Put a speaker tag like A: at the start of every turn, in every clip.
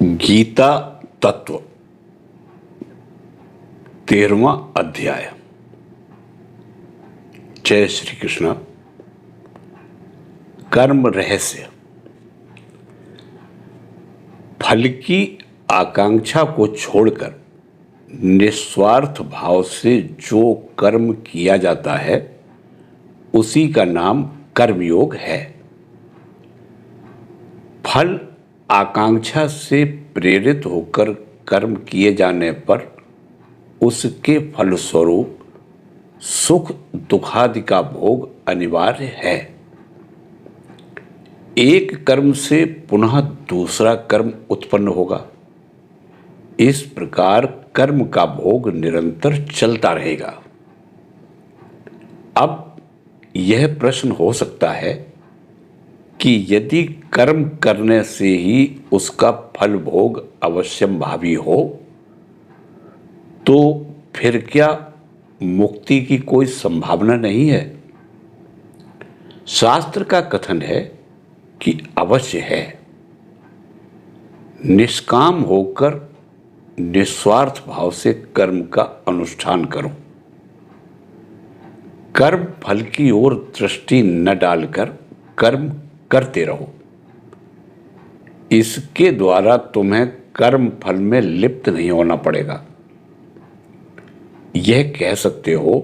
A: गीता तत्व 13वां अध्याय। जय श्री कृष्ण। कर्म रहस्य। फल की आकांक्षा को छोड़कर निस्वार्थ भाव से जो कर्म किया जाता है उसी का नाम कर्मयोग है। फल आकांक्षा से प्रेरित होकर कर्म किए जाने पर उसके फलस्वरूप सुख दुखादि का भोग अनिवार्य है। एक कर्म से पुनः दूसरा कर्म उत्पन्न होगा। इस प्रकार कर्म का भोग निरंतर चलता रहेगा। अब यह प्रश्न हो सकता है कि यदि कर्म करने से ही उसका फल भोग अवश्यंभावी हो तो फिर क्या मुक्ति की कोई संभावना नहीं है? शास्त्र का कथन है कि अवश्य है। निष्काम होकर निस्वार्थ भाव से कर्म का अनुष्ठान करो। कर्म फल की ओर दृष्टि न डालकर कर्म करते रहो। इसके द्वारा तुम्हें कर्म फल में लिप्त नहीं होना पड़ेगा। यह कह सकते हो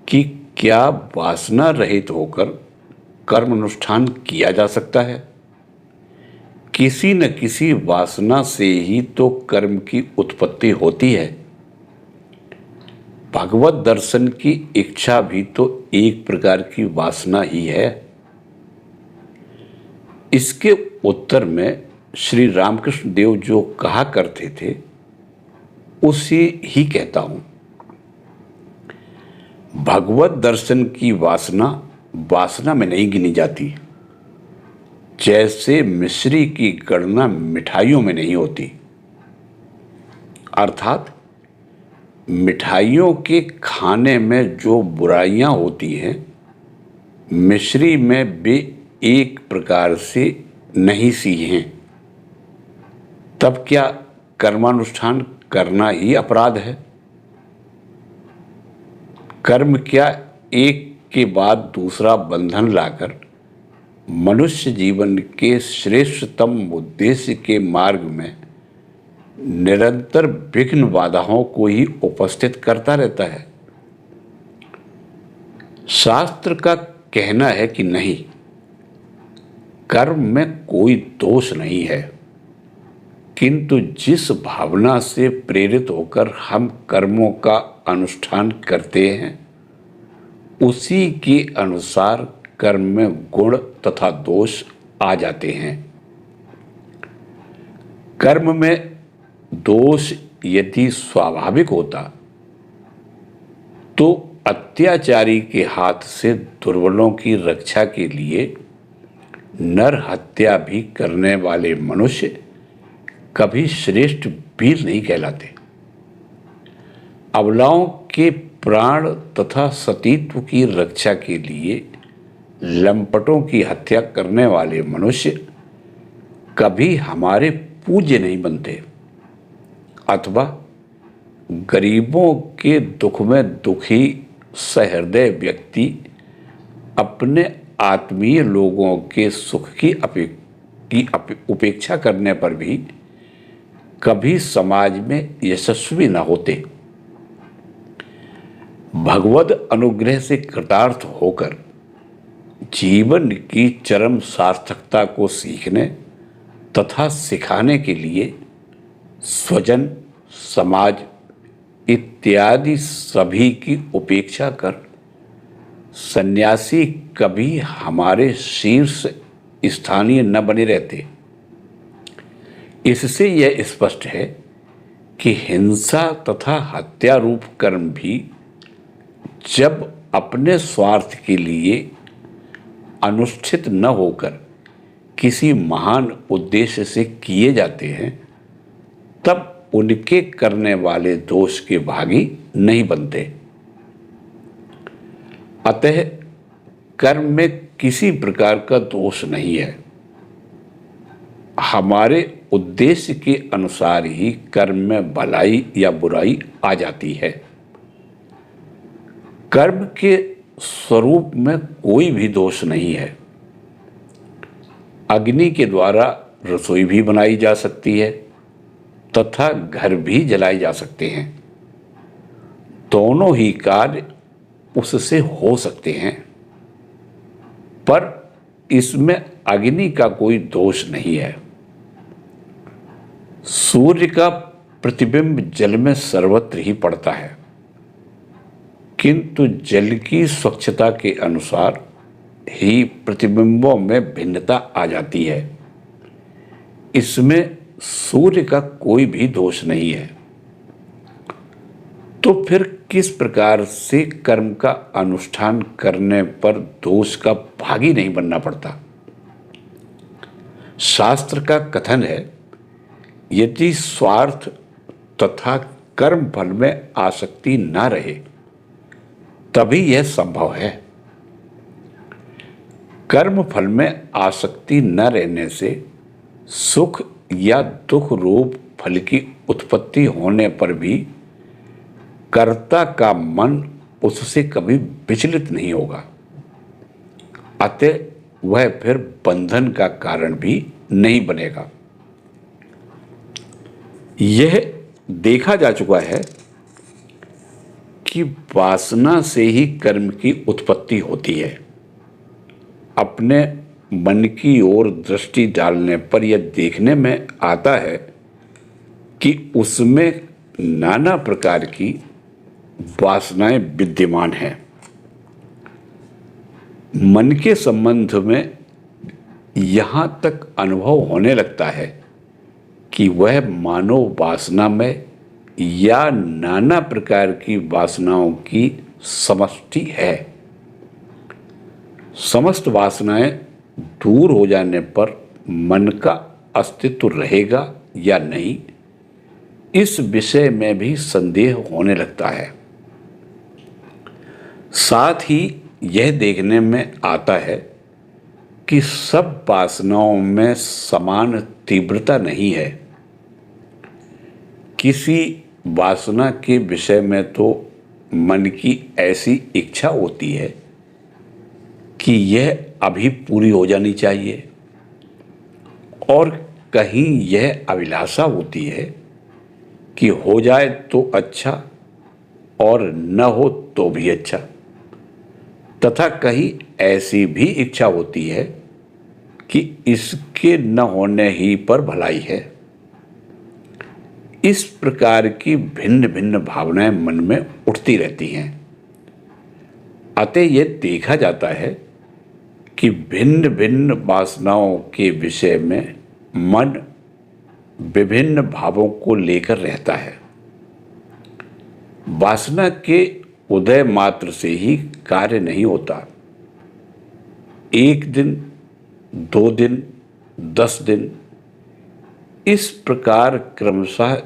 A: कि क्या वासना रहित होकर कर्म अनुष्ठान किया जा सकता है? किसी न किसी वासना से ही तो कर्म की उत्पत्ति होती है। भगवत दर्शन की इच्छा भी तो एक प्रकार की वासना ही है। इसके उत्तर में श्री रामकृष्ण देव जो कहा करते थे उसे ही कहता हूं। भगवत दर्शन की वासना वासना में नहीं गिनी जाती, जैसे मिश्री की गणना मिठाइयों में नहीं होती। अर्थात मिठाइयों के खाने में जो बुराइयां होती हैं मिश्री में वे एक प्रकार से नहीं सी हैं। तब क्या कर्मानुष्ठान करना ही अपराध है? कर्म क्या एक के बाद दूसरा बंधन लाकर मनुष्य जीवन के श्रेष्ठतम उद्देश्य के मार्ग में निरंतर विघ्न बाधाओं को ही उपस्थित करता रहता है? शास्त्र का कहना है कि नहीं, कर्म में कोई दोष नहीं है, किंतु जिस भावना से प्रेरित होकर हम कर्मों का अनुष्ठान करते हैं उसी के अनुसार कर्म में गुण तथा दोष आ जाते हैं। कर्म में दोष यदि स्वाभाविक होता तो अत्याचारी के हाथ से दुर्बलों की रक्षा के लिए नर हत्या भी करने वाले मनुष्य कभी श्रेष्ठ वीर नहीं कहलाते। अबलाओं के प्राण तथा सतीत्व की रक्षा के लिए लंपटों की हत्या करने वाले मनुष्य कभी हमारे पूज्य नहीं बनते। अथवा गरीबों के दुख में दुखी सहृदय व्यक्ति अपने आत्मीय लोगों के सुख की उपेक्षा करने पर भी कभी समाज में यशस्वी न होते। भगवद अनुग्रह से कृतार्थ होकर जीवन की चरम सार्थकता को सीखने तथा सिखाने के लिए स्वजन, समाज इत्यादि सभी की उपेक्षा कर सन्यासी कभी हमारे शीर्ष स्थानीय न बने रहते। इससे यह स्पष्ट है कि हिंसा तथा हत्या रूप कर्म भी जब अपने स्वार्थ के लिए अनुष्ठित न होकर किसी महान उद्देश्य से किए जाते हैं तब उनके करने वाले दोष के भागी नहीं बनते। अतः कर्म में किसी प्रकार का दोष नहीं है। हमारे उद्देश्य के अनुसार ही कर्म में भलाई या बुराई आ जाती है। कर्म के स्वरूप में कोई भी दोष नहीं है। अग्नि के द्वारा रसोई भी बनाई जा सकती है तथा घर भी जलाए जा सकते हैं। दोनों ही कार्य उससे हो सकते हैं, पर इसमें अग्नि का कोई दोष नहीं है। सूर्य का प्रतिबिंब जल में सर्वत्र ही पड़ता है, किंतु जल की स्वच्छता के अनुसार ही प्रतिबिंबों में भिन्नता आ जाती है। इसमें सूर्य का कोई भी दोष नहीं है। तो फिर किस प्रकार से कर्म का अनुष्ठान करने पर दोष का भागी नहीं बनना पड़ता? शास्त्र का कथन है, यदि स्वार्थ तथा कर्म फल में आसक्ति न रहे तभी यह संभव है। कर्म फल में आसक्ति न रहने से सुख या दुख रूप फल की उत्पत्ति होने पर भी कर्ता का मन उससे कभी विचलित नहीं होगा, अतः वह फिर बंधन का कारण भी नहीं बनेगा। यह देखा जा चुका है कि वासना से ही कर्म की उत्पत्ति होती है। अपने मन की ओर दृष्टि डालने पर यह देखने में आता है कि उसमें नाना प्रकार की वासनाएं विद्यमान हैं। मन के संबंध में यहाँ तक अनुभव होने लगता है कि वह मानव वासना में या नाना प्रकार की वासनाओं की समष्टि है। समस्त वासनाएं दूर हो जाने पर मन का अस्तित्व रहेगा या नहीं, इस विषय में भी संदेह होने लगता है। साथ ही यह देखने में आता है कि सब वासनाओं में समान तीव्रता नहीं है। किसी वासना के विषय में तो मन की ऐसी इच्छा होती है कि यह अभी पूरी हो जानी चाहिए, और कहीं यह अभिलाषा होती है कि हो जाए तो अच्छा और न हो तो भी अच्छा, तथा कहीं ऐसी भी इच्छा होती है कि इसके न होने ही पर भलाई है। इस प्रकार की भिन्न भिन्न भावनाएं मन में उठती रहती हैं। अतः यह देखा जाता है कि भिन्न भिन्न वासनाओं के विषय में मन विभिन्न भावों को लेकर रहता है। वासना के उदय मात्र से ही कार्य नहीं होता। एक दिन, 2 दिन, 10 दिन, इस प्रकार क्रमशः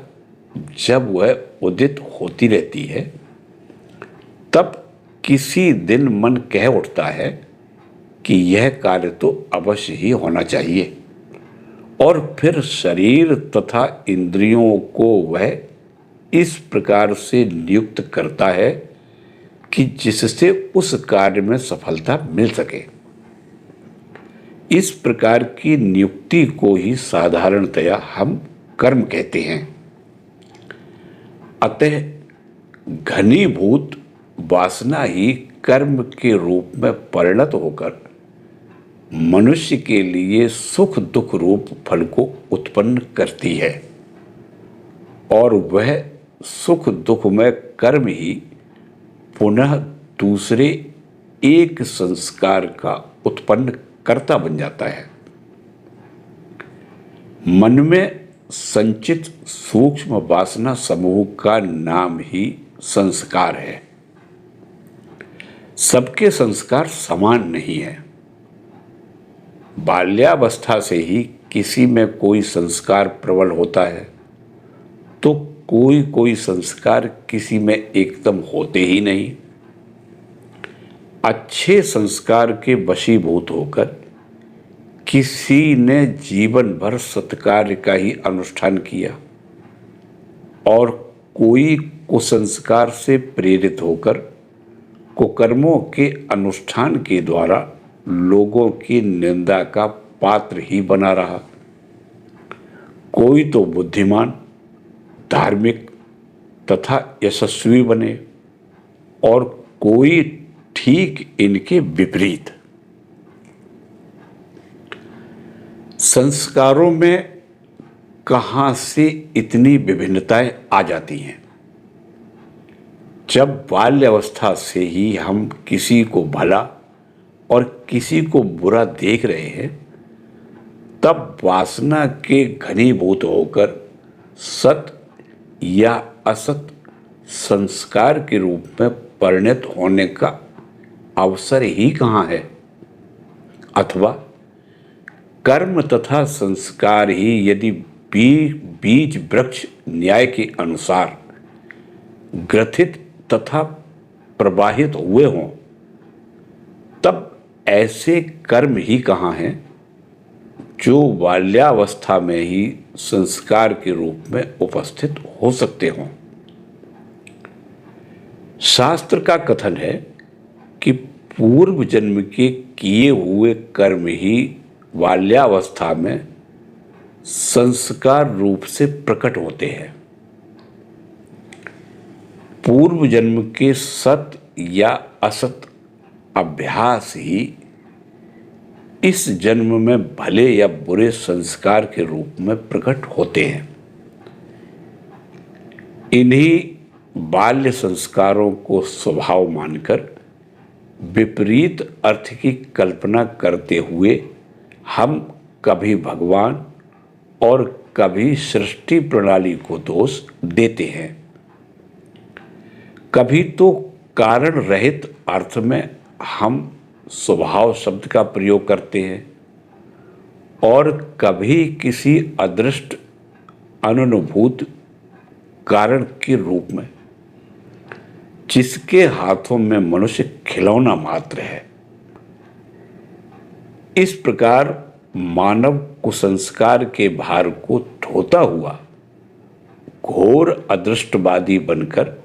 A: जब वह उदित होती रहती है, तब किसी दिन मन कह उठता है कि यह कार्य तो अवश्य ही होना चाहिए, और फिर शरीर तथा इंद्रियों को वह इस प्रकार से नियुक्त करता है कि जिससे उस कार्य में सफलता मिल सके। इस प्रकार की नियुक्ति को ही साधारणतया हम कर्म कहते हैं। अतः घनीभूत वासना ही कर्म के रूप में परिणत होकर मनुष्य के लिए सुख दुख रूप फल को उत्पन्न करती है, और वह सुख दुख में कर्म ही पुनः दूसरे एक संस्कार का उत्पन्न कर्ता बन जाता है। मन में संचित सूक्ष्म वासना समूह का नाम ही संस्कार है। सबके संस्कार समान नहीं है। बाल्यावस्था से ही किसी में कोई संस्कार प्रबल होता है, तो कोई कोई संस्कार किसी में एकदम होते ही नहीं। अच्छे संस्कार के वशीभूत होकर किसी ने जीवन भर सत्कार्य का ही अनुष्ठान किया और कोई कुसंस्कार से प्रेरित होकर कुकर्मों के अनुष्ठान के द्वारा लोगों की निंदा का पात्र ही बना रहा। कोई तो बुद्धिमान, धार्मिक तथा यशस्वी बने और कोई ठीक इनके विपरीत। संस्कारों में कहाँ से इतनी विभिन्नताएं आ जाती हैं? जब बाल्यावस्था से ही हम किसी को भला और किसी को बुरा देख रहे हैं, तब वासना के घनीभूत होकर सत या असत संस्कार के रूप में परिणत होने का अवसर ही कहाँ है? अथवा कर्म तथा संस्कार ही यदि बीज वृक्ष न्याय के अनुसार ग्रथित तथा प्रवाहित हुए हों, तब ऐसे कर्म ही कहाँ हैं जो बाल्यावस्था में ही संस्कार के रूप में उपस्थित हो सकते हों? शास्त्र का कथन है कि पूर्व जन्म के किए हुए कर्म ही बाल्यावस्था में संस्कार रूप से प्रकट होते हैं। पूर्व जन्म के सत या असत अभ्यास ही इस जन्म में भले या बुरे संस्कार के रूप में प्रकट होते हैं। इन्हीं बाल्य संस्कारों को स्वभाव मानकर विपरीत अर्थ की कल्पना करते हुए हम कभी भगवान और कभी सृष्टि प्रणाली को दोष देते हैं। कभी तो कारण रहित अर्थ में हम स्वभाव शब्द का प्रयोग करते हैं और कभी किसी अदृष्ट अनुभूत कारण के रूप में, जिसके हाथों में मनुष्य खिलौना मात्र है। इस प्रकार मानव कुसंस्कार के भार को ढोता हुआ घोर अदृष्टवादी बनकर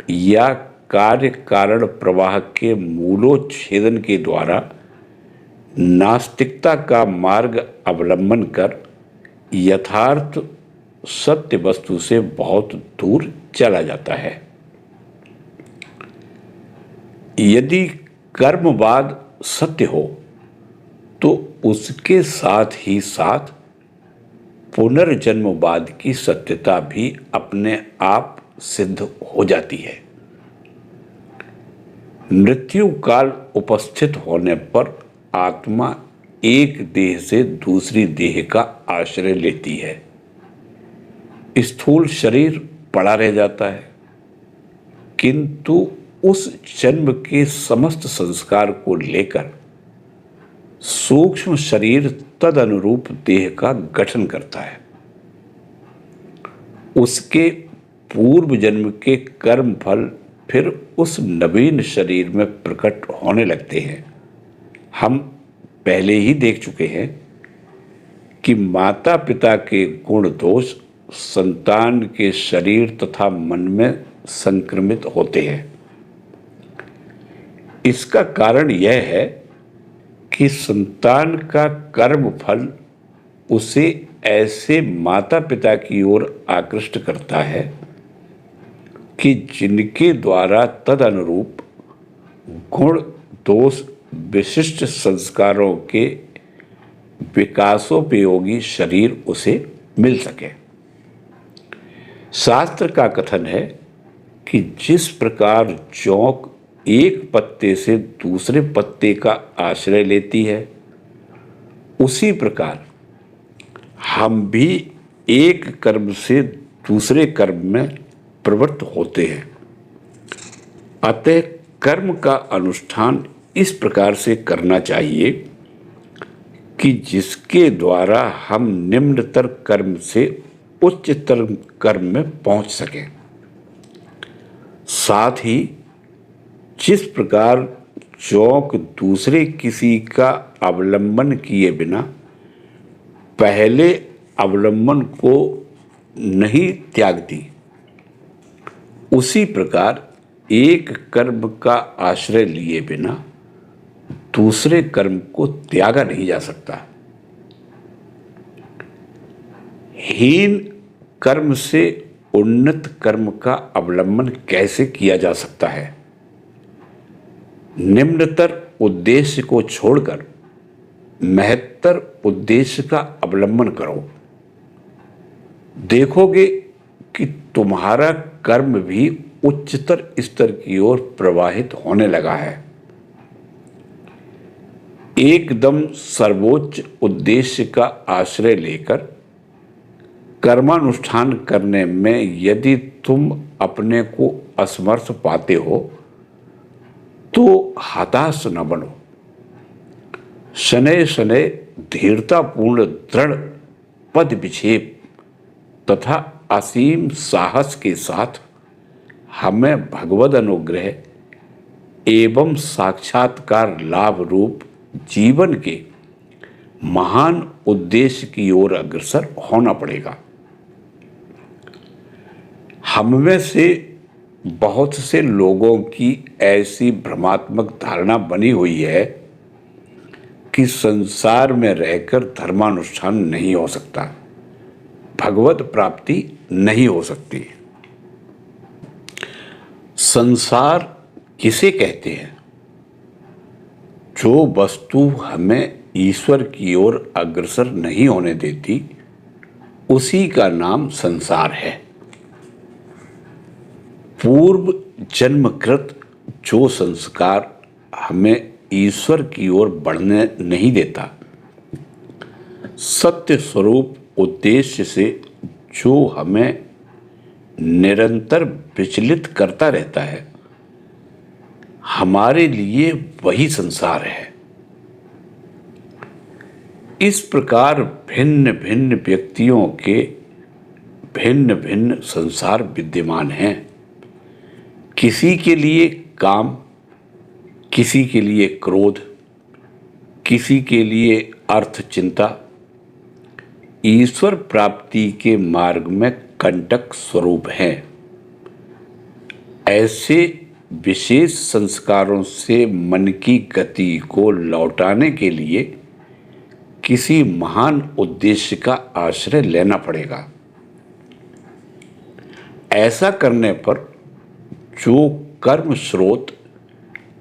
A: या कार्य कारण प्रवाह के मूलोच्छेदन के द्वारा नास्तिकता का मार्ग अवलंबन कर यथार्थ सत्य वस्तु से बहुत दूर चला जाता है। यदि कर्मवाद सत्य हो तो उसके साथ ही साथ पुनर्जन्मवाद की सत्यता भी अपने आप सिद्ध हो जाती है। मृत्यु काल उपस्थित होने पर आत्मा एक देह से दूसरी देह का आश्रय लेती है। स्थूल शरीर पड़ा रह जाता है, किंतु उस जन्म के समस्त संस्कार को लेकर सूक्ष्म शरीर तद अनुरूप देह का गठन करता है। उसके पूर्व जन्म के कर्म फल फिर उस नवीन शरीर में प्रकट होने लगते हैं। हम पहले ही देख चुके हैं कि माता पिता के गुण दोष संतान के शरीर तथा मन में संक्रमित होते हैं। इसका कारण यह है कि संतान का कर्म फल उसे ऐसे माता पिता की ओर आकृष्ट करता है कि जिनके द्वारा तद अनुरूप गुण दोष विशिष्ट संस्कारों के विकासोपयोगी शरीर उसे मिल सके। शास्त्र का कथन है कि जिस प्रकार जोंक एक पत्ते से दूसरे पत्ते का आश्रय लेती है, उसी प्रकार हम भी एक कर्म से दूसरे कर्म में प्रवृत्त होते हैं। अतः कर्म का अनुष्ठान इस प्रकार से करना चाहिए कि जिसके द्वारा हम निम्नतर कर्म से उच्चतर कर्म में पहुंच सकें। साथ ही जिस प्रकार जोंक दूसरे किसी का अवलंबन किए बिना पहले अवलंबन को नहीं त्याग दी, उसी प्रकार एक कर्म का आश्रय लिए बिना दूसरे कर्म को त्यागा नहीं जा सकता। हीन कर्म से उन्नत कर्म का अवलंबन कैसे किया जा सकता है? निम्नतर उद्देश्य को छोड़कर महत्तर उद्देश्य का अवलंबन करो। देखोगे कि तुम्हारा कर्म भी उच्चतर स्तर की ओर प्रवाहित होने लगा है। एकदम सर्वोच्च उद्देश्य का आश्रय लेकर कर्मानुष्ठान करने में यदि तुम अपने को असमर्थ पाते हो तो हताश न बनो। शनैः शनैः धीरतापूर्ण दृढ़ पद विक्षेप तथा असीम साहस के साथ हमें भगवद अनुग्रह एवं साक्षात्कार लाभ रूप जीवन के महान उद्देश्य की ओर अग्रसर होना पड़ेगा। हम में से बहुत से लोगों की ऐसी भ्रमात्मक धारणा बनी हुई है कि संसार में रहकर धर्मानुष्ठान नहीं हो सकता, भगवत प्राप्ति नहीं हो सकती। संसार किसे कहते हैं? जो वस्तु हमें ईश्वर की ओर अग्रसर नहीं होने देती, उसी का नाम संसार है। पूर्व जन्मकृत जो संस्कार हमें ईश्वर की ओर बढ़ने नहीं देता, सत्य स्वरूप उद्देश्य से जो हमें निरंतर विचलित करता रहता है, हमारे लिए वही संसार है। इस प्रकार भिन्न भिन्न व्यक्तियों के भिन्न भिन्न संसार विद्यमान हैं। किसी के लिए काम, किसी के लिए क्रोध, किसी के लिए अर्थ चिंता ईश्वर प्राप्ति के मार्ग में कंटक स्वरूप हैं। ऐसे विशेष संस्कारों से मन की गति को लौटाने के लिए किसी महान उद्देश्य का आश्रय लेना पड़ेगा। ऐसा करने पर जो कर्म स्रोत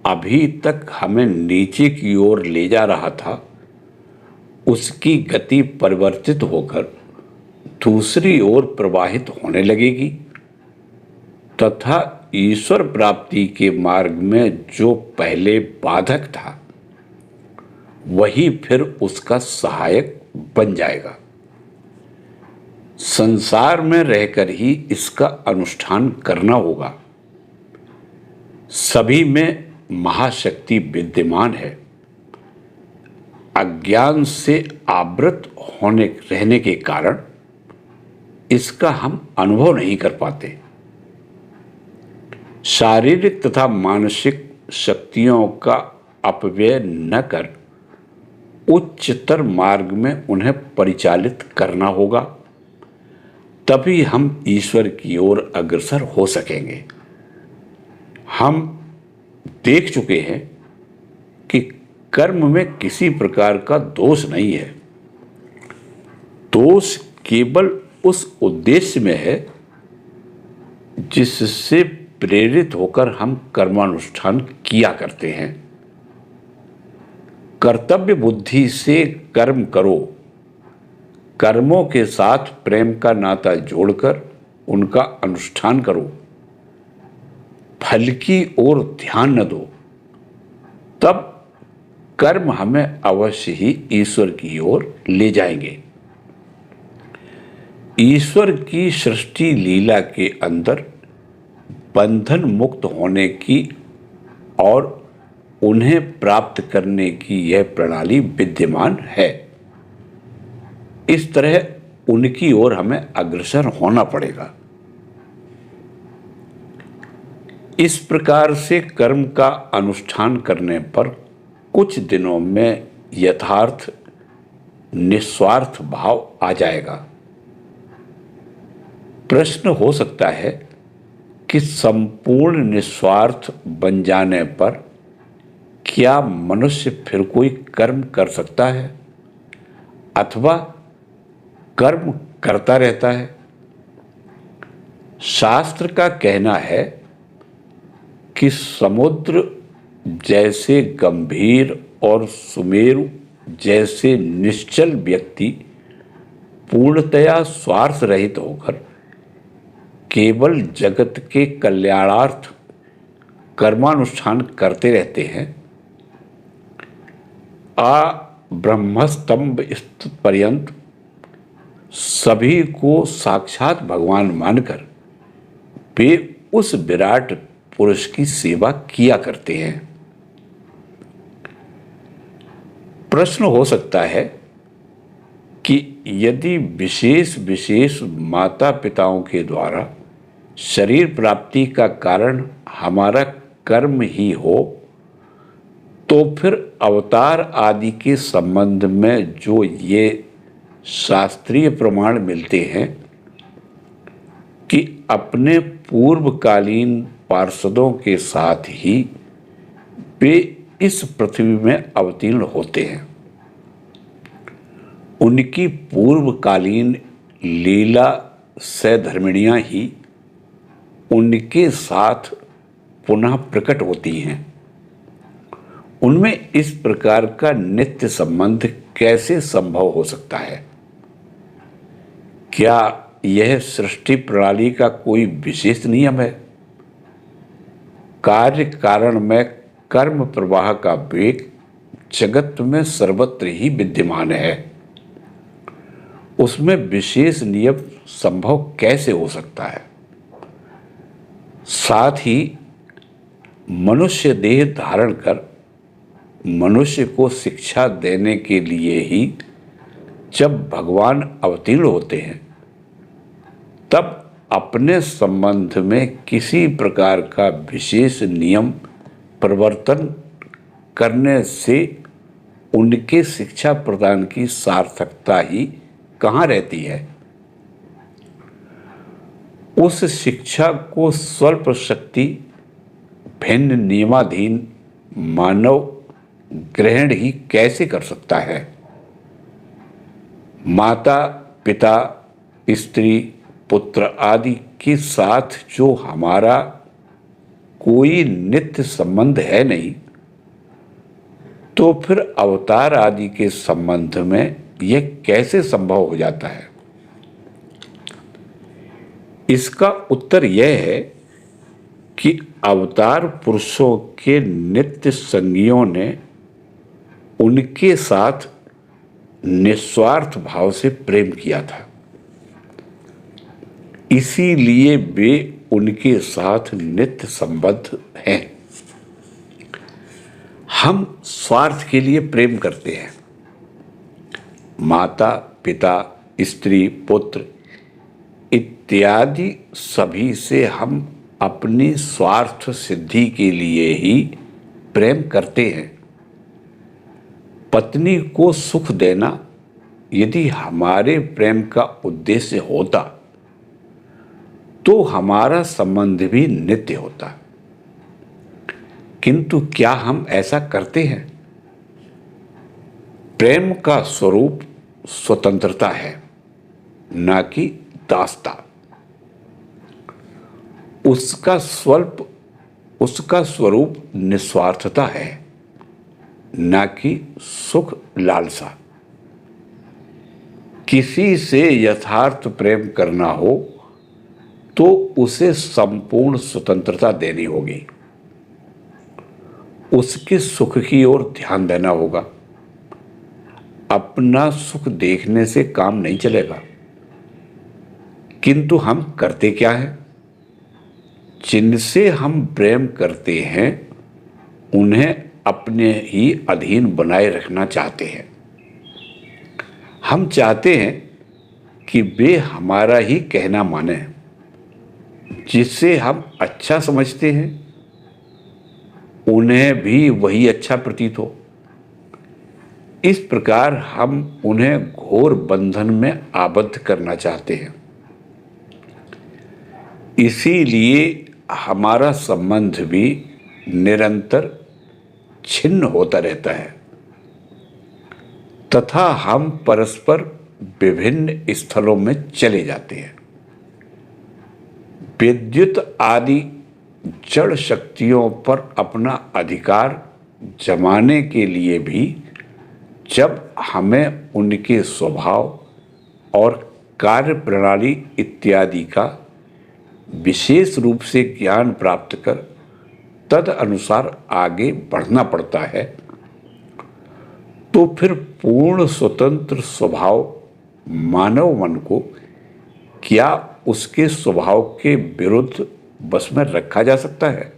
A: अभी तक हमें नीचे की ओर ले जा रहा था, उसकी गति परिवर्तित होकर दूसरी ओर प्रवाहित होने लगेगी तथा ईश्वर प्राप्ति के मार्ग में जो पहले बाधक था, वही फिर उसका सहायक बन जाएगा। संसार में रहकर ही इसका अनुष्ठान करना होगा। सभी में महाशक्ति विद्यमान है। अज्ञान से आवृत रहने के कारण इसका हम अनुभव नहीं कर पाते। शारीरिक तथा मानसिक शक्तियों का अपव्यय न कर उच्चतर मार्ग में उन्हें परिचालित करना होगा, तभी हम ईश्वर की ओर अग्रसर हो सकेंगे। हम देख चुके हैं कि कर्म में किसी प्रकार का दोष नहीं है। दोष केवल उस उद्देश्य में है जिससे प्रेरित होकर हम कर्मानुष्ठान किया करते हैं। कर्तव्य बुद्धि से कर्म करो, कर्मों के साथ प्रेम का नाता जोड़कर उनका अनुष्ठान करो, फल की ओर ध्यान न दो, तब कर्म हमें अवश्य ही ईश्वर की ओर ले जाएंगे। ईश्वर की सृष्टि लीला के अंदर बंधन मुक्त होने की और उन्हें प्राप्त करने की यह प्रणाली विद्यमान है। इस तरह उनकी ओर हमें अग्रसर होना पड़ेगा। इस प्रकार से कर्म का अनुष्ठान करने पर कुछ दिनों में यथार्थ निस्वार्थ भाव आ जाएगा। प्रश्न हो सकता है कि संपूर्ण निस्वार्थ बन जाने पर क्या मनुष्य फिर कोई कर्म कर सकता है अथवा कर्म करता रहता है? शास्त्र का कहना है कि समुद्र जैसे गंभीर और सुमेरु जैसे निश्चल व्यक्ति पूर्णतया स्वार्थ रहित होकर केवल जगत के कल्याणार्थ कर्मानुष्ठान करते रहते हैं। ब्रह्मस्तंभ पर्यंत सभी को साक्षात भगवान मानकर वे उस विराट पुरुष की सेवा किया करते हैं। प्रश्न हो सकता है कि यदि विशेष विशेष माता पिताओं के द्वारा शरीर प्राप्ति का कारण हमारा कर्म ही हो, तो फिर अवतार आदि के संबंध में जो ये शास्त्रीय प्रमाण मिलते हैं कि अपने पूर्वकालीन पार्षदों के साथ ही वे इस पृथ्वी में अवतीर्ण होते हैं, उनकी पूर्वकालीन लीला सधर्मिणियां ही उनके साथ पुनः प्रकट होती हैं, उनमें इस प्रकार का नित्य संबंध कैसे संभव हो सकता है? क्या यह सृष्टि प्रणाली का कोई विशेष नियम है? कार्य कारण में कर्म प्रवाह का वेग जगत में सर्वत्र ही विद्यमान है, उसमें विशेष नियम संभव कैसे हो सकता है? साथ ही मनुष्य देह धारण कर मनुष्य को शिक्षा देने के लिए ही जब भगवान अवतीर्ण होते हैं, तब अपने संबंध में किसी प्रकार का विशेष नियम प्रवर्तन करने से उनके शिक्षा प्रदान की सार्थकता ही कहाँ रहती है? उस शिक्षा को स्वल्प शक्ति भिन्न नियमाधीन मानव ग्रहण ही कैसे कर सकता है? माता पिता स्त्री पुत्र आदि के साथ जो हमारा कोई नित्य संबंध है नहीं, तो फिर अवतार आदि के संबंध में यह कैसे संभव हो जाता है? इसका उत्तर यह है कि अवतार पुरुषों के नित्य संगियों ने उनके साथ निस्वार्थ भाव से प्रेम किया था, इसीलिए वे उनके साथ नित्य संबद्ध हैं। हम स्वार्थ के लिए प्रेम करते हैं। माता पिता स्त्री पुत्र इत्यादि सभी से हम अपनी स्वार्थ सिद्धि के लिए ही प्रेम करते हैं। पत्नी को सुख देना यदि हमारे प्रेम का उद्देश्य होता, तो हमारा संबंध भी नित्य होता। किंतु क्या हम ऐसा करते हैं? प्रेम का स्वरूप स्वतंत्रता है, न कि दासता। उसका स्वरूप निस्वार्थता है, न कि सुख लालसा। किसी से यथार्थ प्रेम करना हो तो उसे संपूर्ण स्वतंत्रता देनी होगी, उसके सुख की ओर ध्यान देना होगा। अपना सुख देखने से काम नहीं चलेगा। किंतु हम करते क्या है? जिनसे हम प्रेम करते हैं उन्हें अपने ही अधीन बनाए रखना चाहते हैं। हम चाहते हैं कि वे हमारा ही कहना माने, जिससे हम अच्छा समझते हैं उन्हें भी वही अच्छा प्रतीत हो। इस प्रकार हम उन्हें घोर बंधन में आबद्ध करना चाहते हैं। इसीलिए हमारा संबंध भी निरंतर छिन्न होता रहता है तथा हम परस्पर विभिन्न स्थलों में चले जाते हैं। विद्युत आदि जड़ शक्तियों पर अपना अधिकार जमाने के लिए भी जब हमें उनके स्वभाव और कार्य प्रणाली इत्यादि का विशेष रूप से ज्ञान प्राप्त कर तद अनुसार आगे बढ़ना पड़ता है, तो फिर पूर्ण स्वतंत्र स्वभाव मानव मन को क्या उसके स्वभाव के विरुद्ध बस में रखा जा सकता है?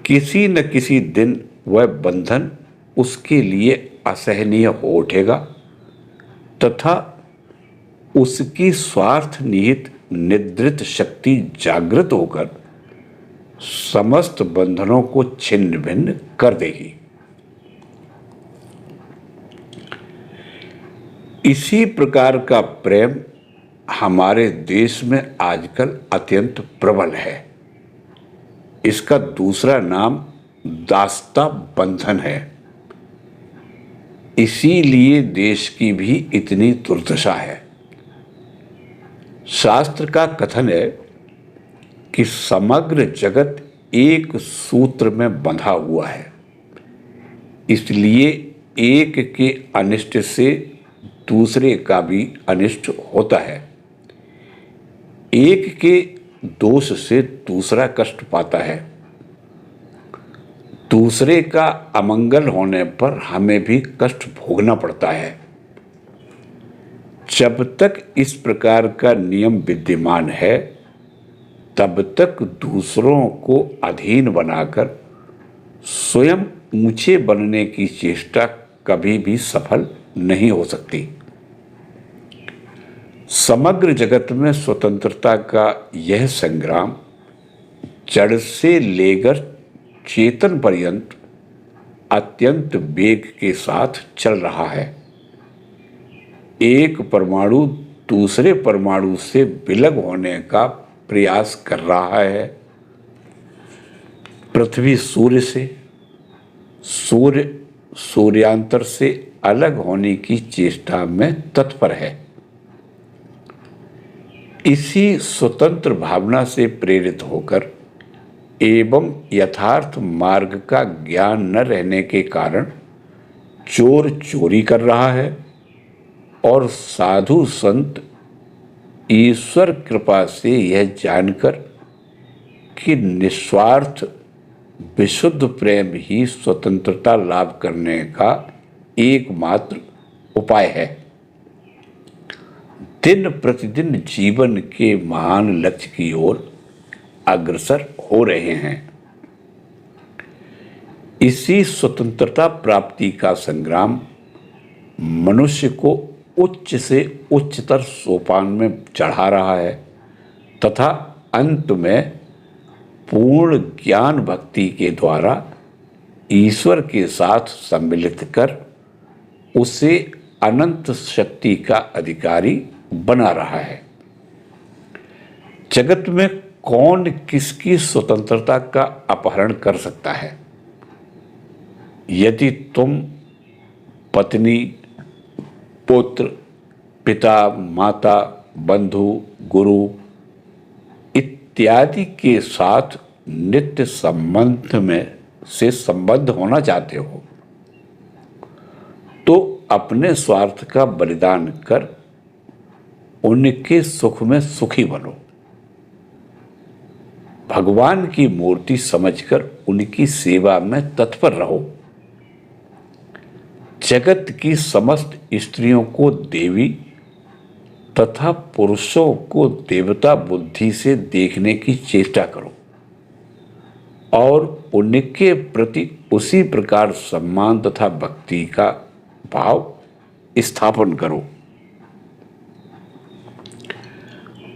A: किसी न किसी दिन वह बंधन उसके लिए असहनीय हो उठेगा तथा उसकी स्वार्थ निहित निद्रित शक्ति जागृत होकर समस्त बंधनों को छिन्न भिन्न कर देगी। इसी प्रकार का प्रेम हमारे देश में आजकल अत्यंत प्रबल है। इसका दूसरा नाम दास्ता बंधन है। इसीलिए देश की भी इतनी दुर्दशा है। शास्त्र का कथन है कि समग्र जगत एक सूत्र में बंधा हुआ है, इसलिए एक के अनिष्ट से दूसरे का भी अनिष्ट होता है। एक के दोष से दूसरा कष्ट पाता है, दूसरे का अमंगल होने पर हमें भी कष्ट भोगना पड़ता है। जब तक इस प्रकार का नियम विद्यमान है तब तक दूसरों को अधीन बनाकर स्वयं ऊंचे बनने की चेष्टा कभी भी सफल नहीं हो सकती। समग्र जगत में स्वतंत्रता का यह संग्राम जड़ से लेकर चेतन पर्यंत अत्यंत वेग के साथ चल रहा है। एक परमाणु दूसरे परमाणु से विलग होने का प्रयास कर रहा है। पृथ्वी सूर्य से, सूर्य सूर्यांतर से अलग होने की चेष्टा में तत्पर है। इसी स्वतंत्र भावना से प्रेरित होकर एवं यथार्थ मार्ग का ज्ञान न रहने के कारण चोर चोरी कर रहा है और साधु संत ईश्वर कृपा से यह जानकर कि निस्वार्थ विशुद्ध प्रेम ही स्वतंत्रता लाभ करने का एकमात्र उपाय है, दिन प्रतिदिन जीवन के महान लक्ष्य की ओर अग्रसर हो रहे हैं। इसी स्वतंत्रता प्राप्ति का संग्राम मनुष्य को उच्च से उच्चतर सोपान में चढ़ा रहा है तथा अंत में पूर्ण ज्ञान भक्ति के द्वारा ईश्वर के साथ सम्मिलित कर उसे अनंत शक्ति का अधिकारी बना रहा है। जगत में कौन किसकी स्वतंत्रता का अपहरण कर सकता है? यदि तुम पत्नी, पुत्र, पिता, माता, बंधु, गुरु इत्यादि के साथ नित्य संबंध होना चाहते हो तो अपने स्वार्थ का बलिदान कर उनके सुख में सुखी बनो। भगवान की मूर्ति समझकर उनकी सेवा में तत्पर रहो। जगत की समस्त स्त्रियों को देवी तथा पुरुषों को देवता बुद्धि से देखने की चेष्टा करो और उनके प्रति उसी प्रकार सम्मान तथा भक्ति का भाव स्थापन करो।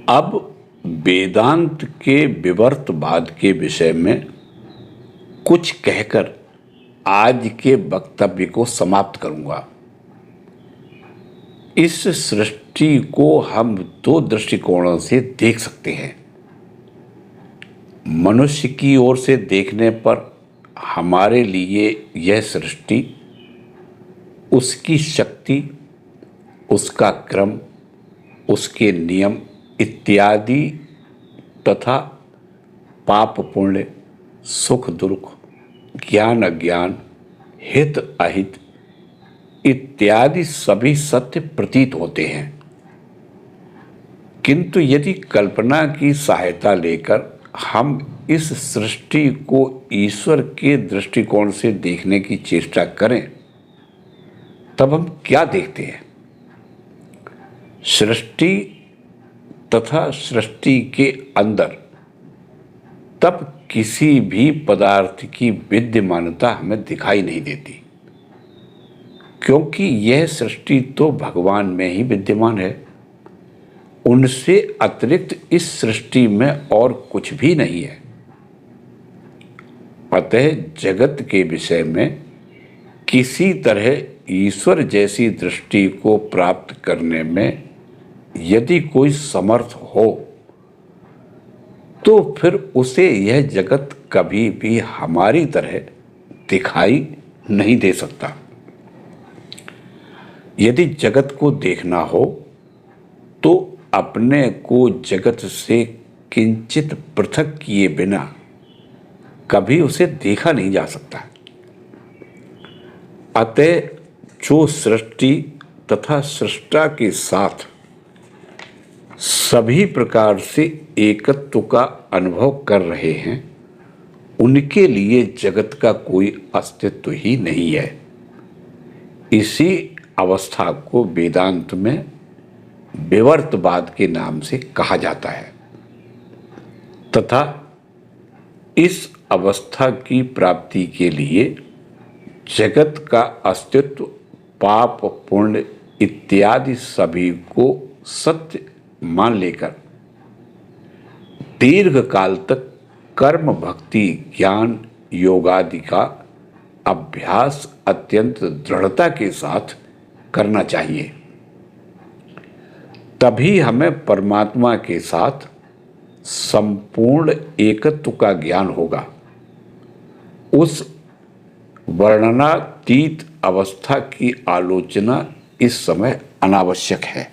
A: अब वेदांत के विवर्तवाद के विषय में कुछ कहकर आज के वक्तव्य को समाप्त करूंगा। इस सृष्टि को हम दो दृष्टिकोणों से देख सकते हैं। मनुष्य की ओर से देखने पर हमारे लिए यह सृष्टि, उसकी शक्ति, उसका क्रम, उसके नियम इत्यादि तथा पाप पुण्य, सुख दुख, ज्ञान अज्ञान, हित अहित इत्यादि सभी सत्य प्रतीत होते हैं। किंतु यदि कल्पना की सहायता लेकर हम इस सृष्टि को ईश्वर के दृष्टिकोण से देखने की चेष्टा करें, तब हम क्या देखते हैं? सृष्टि तथा सृष्टि के अंदर तब किसी भी पदार्थ की विद्यमानता हमें दिखाई नहीं देती, क्योंकि यह सृष्टि तो भगवान में ही विद्यमान है। उनसे अतिरिक्त इस सृष्टि में और कुछ भी नहीं है। अतः जगत के विषय में किसी तरह ईश्वर जैसी दृष्टि को प्राप्त करने में यदि कोई समर्थ हो, तो फिर उसे यह जगत कभी भी हमारी तरह दिखाई नहीं दे सकता। यदि जगत को देखना हो तो अपने को जगत से किंचित पृथक किए बिना कभी उसे देखा नहीं जा सकता। अतः जो सृष्टि तथा सृष्टा के साथ सभी प्रकार से एकत्व का अनुभव कर रहे हैं, उनके लिए जगत का कोई अस्तित्व ही नहीं है। इसी अवस्था को वेदांत में विवर्तवाद के नाम से कहा जाता है तथा इस अवस्था की प्राप्ति के लिए जगत का अस्तित्व, पाप पुण्य इत्यादि सभी को सत्य मान लेकर दीर्घ काल तक कर्म भक्ति ज्ञान योगादि का अभ्यास अत्यंत दृढ़ता के साथ करना चाहिए। तभी हमें परमात्मा के साथ संपूर्ण एकत्व का ज्ञान होगा। उस वर्णनातीत अवस्था की आलोचना इस समय अनावश्यक है।